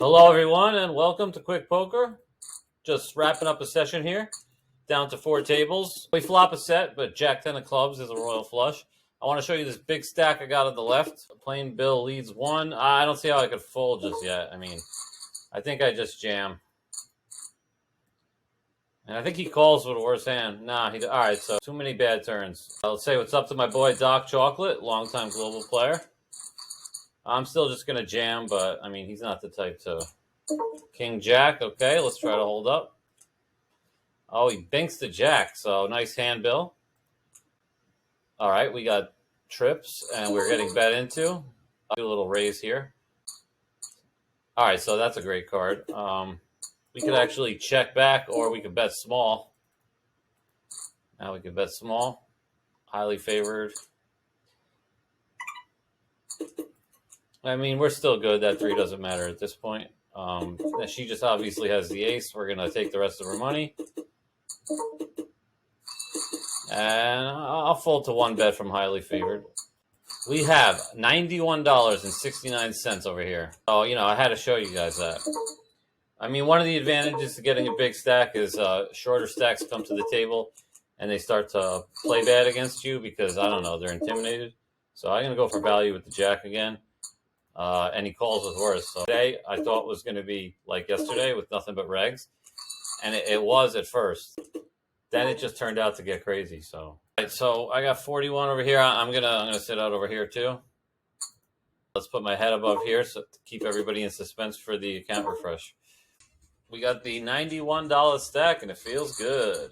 Hello, everyone, and welcome to Quick Poker. Just wrapping up a session here, down to 4 tables. We flop a set, but Jack 10 of clubs is a royal flush. I want to show you this big stack I got on the left. Plain Bill leads 1. I don't see how I could fold just yet. I think I just jam. And I think he calls with a worse hand. Nah, all right, so too many bad turns. Let's say what's up to my boy Doc Chocolate, longtime global player. I'm still just going to jam, but, he's not the type to. King Jack, okay, let's try to hold up. Oh, he binks the Jack, so nice hand, Bill. All right, we got trips, and we're getting bet into. I'll do a little raise here. All right, so that's a great card. We could actually check back, or we could bet small. Now we could bet small. Highly favored. We're still good. That 3 doesn't matter at this point. She just obviously has the ace. We're going to take the rest of her money. And I'll fold to 1 bet from highly favored. We have $91.69 over here. Oh, I had to show you guys that. One of the advantages to getting a big stack is shorter stacks come to the table and they start to play bad against you because, I don't know, they're intimidated. So I'm going to go for value with the Jack again. And he calls with worse. So today I thought was going to be like yesterday with nothing but regs. And it was at first. Then it just turned out to get crazy. So I got 41 over here. I'm gonna sit out over here too. Let's put my head above here so to keep everybody in suspense for the account refresh. We got the $91 stack and it feels good. I'm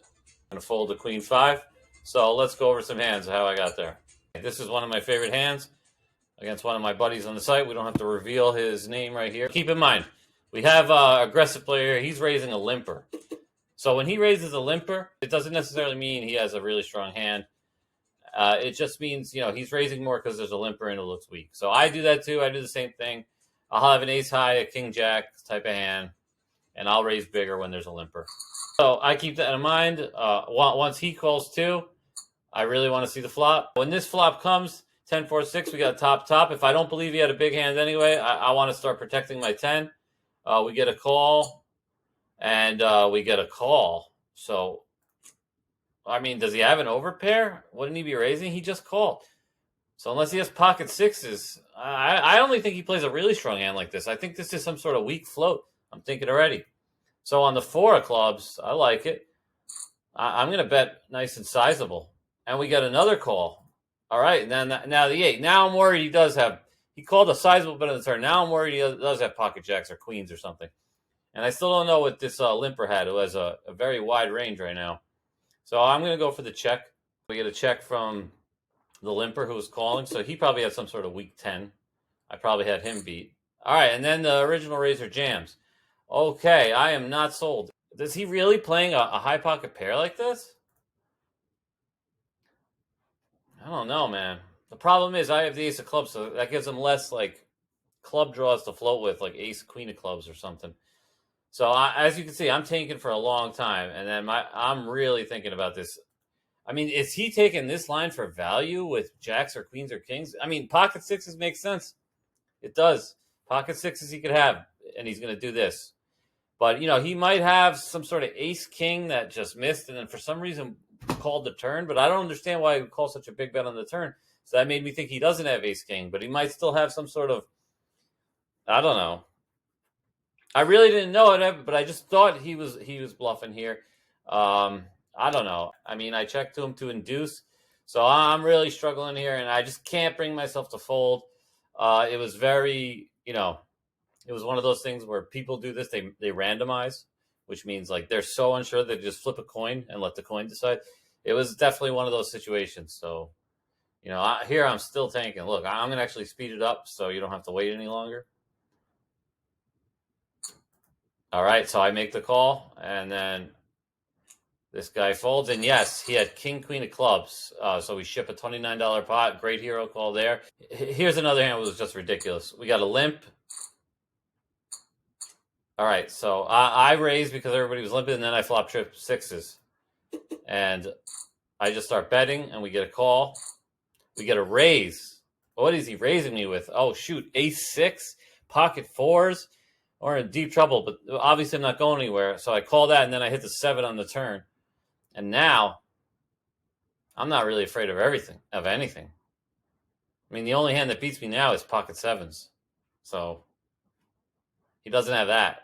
gonna fold the Queen 5. So let's go over some hands of how I got there. This is one of my favorite hands against one of my buddies on the site. We don't have to reveal his name right here. Keep in mind, we have an aggressive player here. He's raising a limper. So when he raises a limper, it doesn't necessarily mean he has a really strong hand. It just means, he's raising more because there's a limper and it looks weak. So I do that too. I do the same thing. I'll have an ace high, a king jack type of hand, and I'll raise bigger when there's a limper. So I keep that in mind. Once he calls 2, I really want to see the flop. When this flop comes, 10-4-6, we got top. If I don't believe he had a big hand anyway, I want to start protecting my 10. We get a call. And we get a call. So, does he have an overpair? Wouldn't he be raising? He just called. So unless he has pocket 6s, I only think he plays a really strong hand like this. I think this is some sort of weak float. I'm thinking already. So on the 4 of clubs, I like it. I'm going to bet nice and sizable. And we get another call. All right, and then now the 8. Now I'm worried he called a sizable bet on the turn. Now I'm worried he does have pocket jacks or queens or something. And I still don't know what this limper had, who has a very wide range right now. So I'm going to go for the check. We get a check from the limper who was calling. So he probably had some sort of weak 10. I probably had him beat. All right, and then the original raiser jams. Okay, I am not sold. Is he really playing a high pocket pair like this? I don't know, man. The problem is I have the ace of clubs, so that gives him less club draws to float with, like ace, queen of clubs or something. So as you can see, I'm tanking for a long time, and then I'm really thinking about this. Is he taking this line for value with jacks or queens or kings? Pocket 6s make sense. It does. Pocket 6s he could have, and he's going to do this. But, he might have some sort of ace-king that just missed, and then for some reason called the turn. But I don't understand why he would call such a big bet on the turn. So that made me think he doesn't have ace-king, but he might still have some sort of, I don't know. I really didn't know it, but I just thought he was bluffing here. I don't know. I checked to him to induce. So I'm really struggling here, and I just can't bring myself to fold. It was very, it was one of those things where people do this. They randomize, which means they're so unsure they just flip a coin and let the coin decide. It was definitely one of those situations. So, here I'm still tanking. Look, I'm going to actually speed it up so you don't have to wait any longer. All right, so I make the call, and then this guy folds. And yes, he had king, queen of clubs. So we ship a $29 pot. Great hero call there. Here's another hand that was just ridiculous. We got a limp. All right, so I raised because everybody was limping, and then I flop trip 6s. And I just start betting, and we get a call. We get a raise. What is he raising me with? Oh, shoot, ace 6, pocket 4s. We're in deep trouble, but obviously I'm not going anywhere. So I call that, and then I hit the 7 on the turn. And now I'm not really afraid of anything. I mean, the only hand that beats me now is pocket 7s. So he doesn't have that.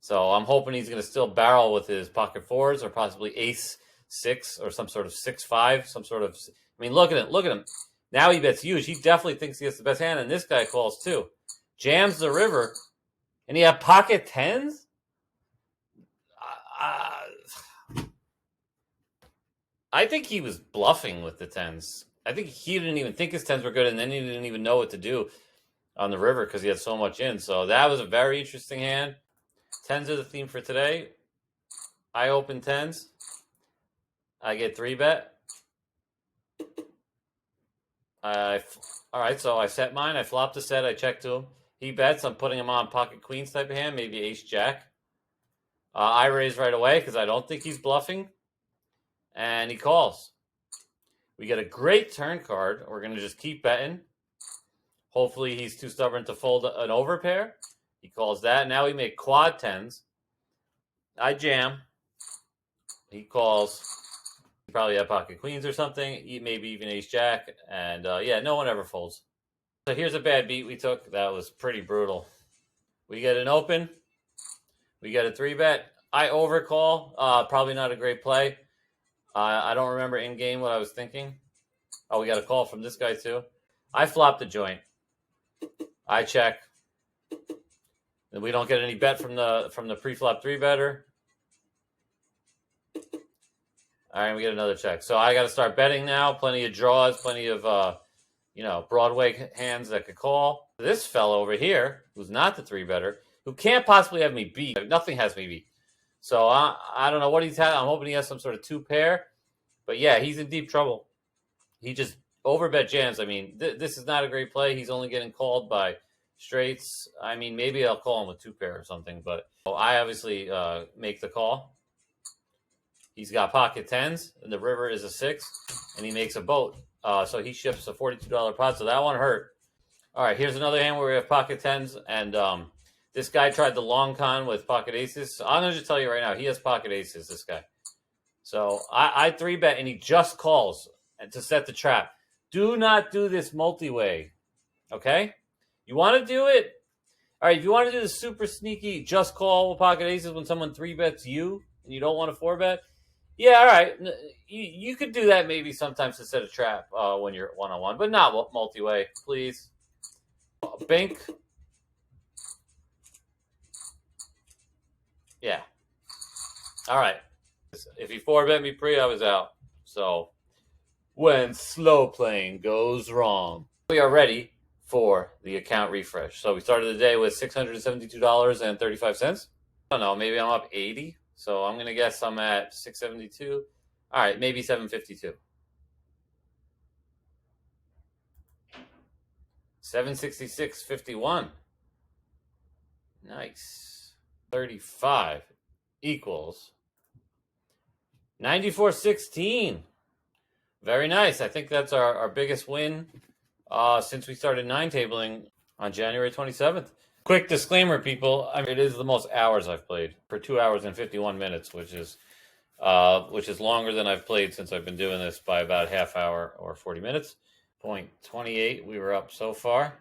So I'm hoping he's going to still barrel with his pocket 4s or possibly ace 6 or some sort of 6-5, some sort of. I mean, look at him. Now he bets huge. He definitely thinks he has the best hand, and this guy calls too. Jams the river, and he had pocket 10s? I think he was bluffing with the 10s. I think he didn't even think his 10s were good, and then he didn't even know what to do on the river because he had so much in. So that was a very interesting hand. 10s are the theme for today. I open 10s. I get 3-bet. All right, so I set mine. I flop the set. I check to him. He bets. I'm putting him on pocket queens type of hand, maybe ace jack. I raise right away because I don't think he's bluffing. And he calls. We get a great turn card. We're going to just keep betting. Hopefully he's too stubborn to fold an overpair. He calls that. Now we make quad 10s. I jam. He calls. He probably had pocket queens or something. Maybe even ace jack. And yeah, no one ever folds. So here's a bad beat we took. That was pretty brutal. We get an open. We get a 3-bet. I overcall. Probably not a great play. I don't remember in game what I was thinking. Oh, we got a call from this guy too. I flop the joint. I check. And we don't get any bet from the pre-flop 3-better. All right, we get another check. So I got to start betting now. Plenty of draws, plenty of Broadway hands that could call. This fellow over here, who's not the 3-better, who can't possibly have me beat. Nothing has me beat. So I don't know what he's had. I'm hoping he has some sort of 2-pair. But yeah, he's in deep trouble. He just overbet jams. I mean, this is not a great play. He's only getting called by straights. I mean, maybe I'll call him with 2-pair or something. But I obviously make the call. He's got pocket 10s, and the river is a 6, and he makes a boat. So he ships a $42 pot, so that one hurt. All right, here's another hand where we have pocket 10s, and this guy tried the long con with pocket aces. So I'm going to just tell you right now, he has pocket aces, this guy. So I 3-bet, and he just calls to set the trap. Do not do this multi-way, okay? You want to do it? All right, if you want to do the super sneaky just call with pocket aces when someone 3-bets you and you don't want to 4-bet, yeah, all right. You could do that maybe sometimes to set a trap when you're one-on-one, but not multi-way, please. Bink. Yeah. All right. If he 4-bet me pre, I was out. So when slow playing goes wrong, we are ready for the account refresh. So we started the day with $672.35. I don't know, maybe I'm up 80. So I'm going to guess I'm at 672. All right, maybe 752. 766.51. Nice. 35 equals 94.16. Very nice. I think that's our biggest win since we started 9-tabling on January 27th. Quick disclaimer, people. I mean, it is the most hours I've played for 2 hours and 51 minutes, which is longer than I've played since I've been doing this by about half hour or 40 minutes. 0.28 we were up so far.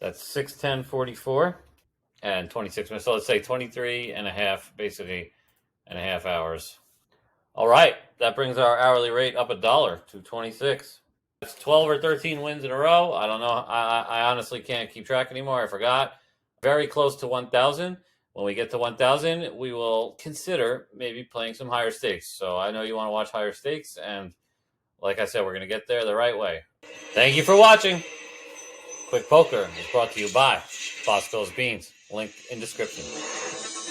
That's 6:10:44 and 26 minutes. So let's say 23 and a half, basically, and a half hours. All right, that brings our hourly rate up $1 to 26. It's 12 or 13 wins in a row. I don't know. I honestly can't keep track anymore. I forgot. Very close to 1,000. When we get to 1,000, we will consider maybe playing some higher stakes. So I know you want to watch higher stakes. And like I said, we're going to get there the right way. Thank you for watching. Quick Poker is brought to you by Bosco's Beans. Link in description.